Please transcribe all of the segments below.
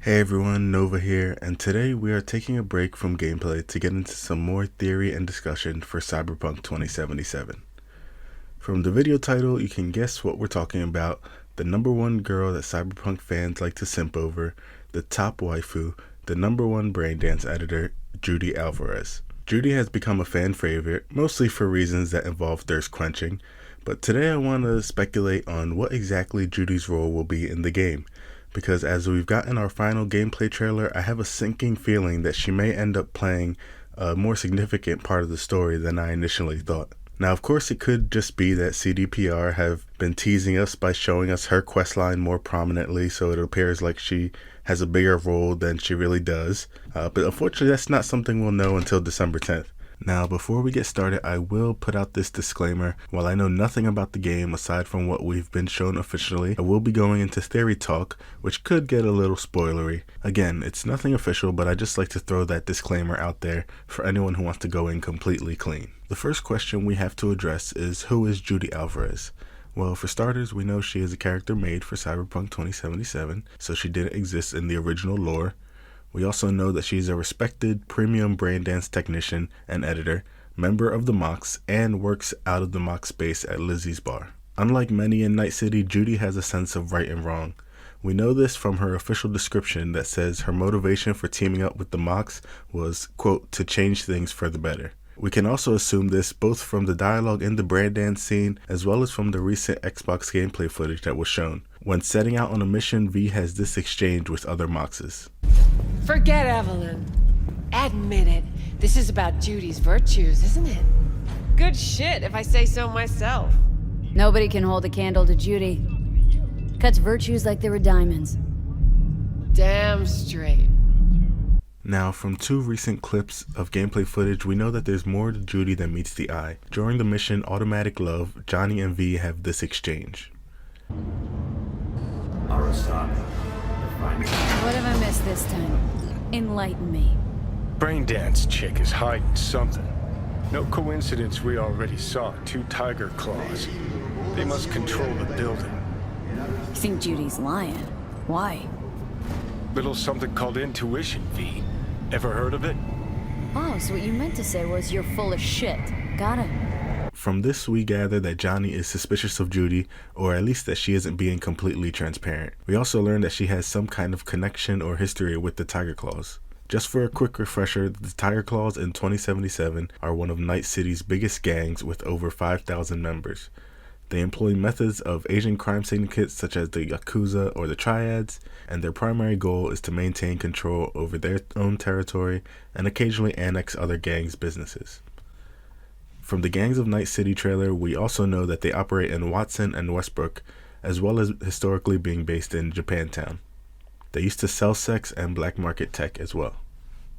Hey everyone, Nova here, and today we are taking a break from gameplay to get into some more theory and discussion for Cyberpunk 2077. From the video title, you can guess what we're talking about: the number one girl that Cyberpunk fans like to simp over, the top waifu, the number one braindance editor, Judy Alvarez. Judy has become a fan favorite, mostly for reasons that involve thirst quenching, but today I want to speculate on what exactly Judy's role will be in the game. Because as we've gotten our final gameplay trailer, I have a sinking feeling that she may end up playing a more significant part of the story than I initially thought. Now, of course, it could just be that CDPR have been teasing us by showing us her questline more prominently, so it appears like she has a bigger role than she really does. But unfortunately, that's not something we'll know until December 10th. Now, before we get started, I will put out this disclaimer. While I know nothing about the game aside from what we've been shown officially, I will be going into theory talk, which could get a little spoilery. Again, it's nothing official, but I just like to throw that disclaimer out there for anyone who wants to go in completely clean. The first question we have to address is, who is Judy Alvarez? Well, for starters, we know she is a character made for Cyberpunk 2077, so she didn't exist in the original lore. We also know that she's a respected premium braindance technician and editor, member of the Mox, and works out of the Mox space at Lizzie's bar. Unlike many in Night City, Judy has a sense of right and wrong. We know this from her official description that says her motivation for teaming up with the Mox was, quote, to change things for the better. We can also assume this both from the dialogue in the braindance scene as well as from the recent Xbox gameplay footage that was shown. When setting out on a mission, V has this exchange with other Moxes. Forget Evelyn. Admit it. This is about Judy's virtues, isn't it? Good shit, if I say so myself. Nobody can hold a candle to Judy. Cuts virtues like they were diamonds. Damn straight. Now, from two recent clips of gameplay footage, we know that there's more to Judy than meets the eye. During the mission Automatic Love, Johnny and V have this exchange. What have I missed this time? Enlighten me. Braindance chick is hiding something. No coincidence we already saw two tiger claws. They must control the building. You think Judy's lying? Why? Little something called intuition, V. Ever heard of it? Oh, so what you meant to say was you're full of shit. Got it. From this, we gather that Johnny is suspicious of Judy, or at least that she isn't being completely transparent. We also learn that she has some kind of connection or history with the Tiger Claws. Just for a quick refresher, the Tiger Claws in 2077 are one of Night City's biggest gangs with over 5,000 members. They employ methods of Asian crime syndicates such as the Yakuza or the Triads, and their primary goal is to maintain control over their own territory and occasionally annex other gangs' businesses. From the Gangs of Night City trailer, we also know that they operate in Watson and Westbrook, as well as historically being based in Japantown. They used to sell sex and black market tech as well.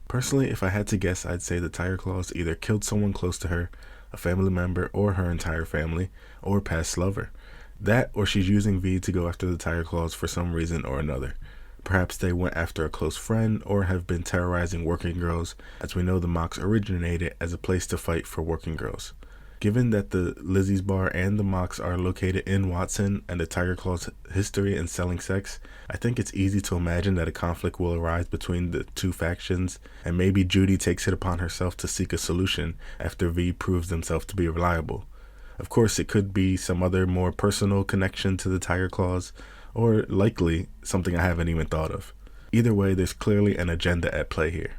Personally, if I had to guess, I'd say the Tiger Claws either killed someone close to her, a family member or her entire family, or a past lover. That, or she's using V to go after the Tiger Claws for some reason or another. Perhaps they went after a close friend or have been terrorizing working girls, as we know the Mox originated as a place to fight for working girls. Given that the Lizzie's bar and the Mox are located in Watson and the Tiger Claws' history in selling sex, I think it's easy to imagine that a conflict will arise between the two factions, and maybe Judy takes it upon herself to seek a solution after V proves himself to be reliable. Of course, it could be some other more personal connection to the Tiger Claws, or likely something I haven't even thought of. Either way, there's clearly an agenda at play here.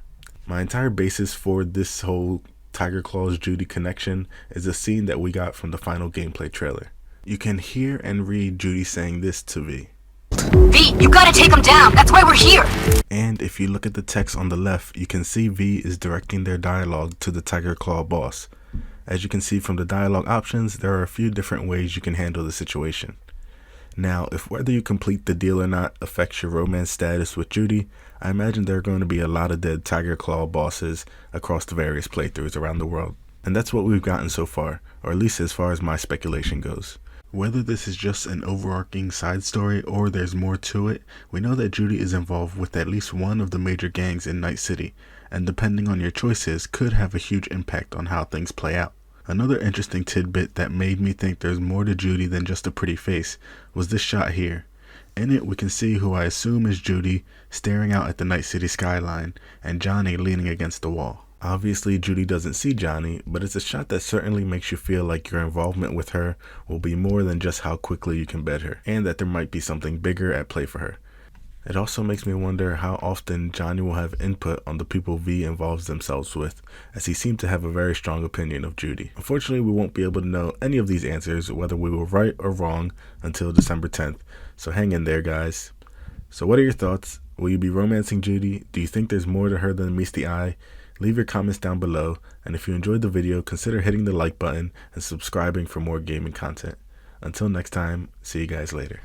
My entire basis for this whole Tiger Claws Judy connection is a scene that we got from the final gameplay trailer. You can hear and read Judy saying this to V. V, you gotta take him down, that's why we're here! And if you look at the text on the left, you can see V is directing their dialogue to the Tiger Claw boss. As you can see from the dialogue options, there are a few different ways you can handle the situation. Now, if whether you complete the deal or not affects your romance status with Judy, I imagine there are going to be a lot of dead Tiger Claw bosses across the various playthroughs around the world. And that's what we've gotten so far, or at least as far as my speculation goes. Whether this is just an overarching side story or there's more to it, we know that Judy is involved with at least one of the major gangs in Night City, and depending on your choices, could have a huge impact on how things play out. Another interesting tidbit that made me think there's more to Judy than just a pretty face was this shot here. In it, we can see who I assume is Judy staring out at the Night City skyline and Johnny leaning against the wall. Obviously, Judy doesn't see Johnny, but it's a shot that certainly makes you feel like your involvement with her will be more than just how quickly you can bed her, and that there might be something bigger at play for her. It also makes me wonder how often Johnny will have input on the people V involves themselves with, as he seemed to have a very strong opinion of Judy. Unfortunately, we won't be able to know any of these answers, whether we were right or wrong, until December 10th, so hang in there, guys. So what are your thoughts? Will you be romancing Judy? Do you think there's more to her than meets the eye? Leave your comments down below, and if you enjoyed the video, consider hitting the like button and subscribing for more gaming content. Until next time, see you guys later.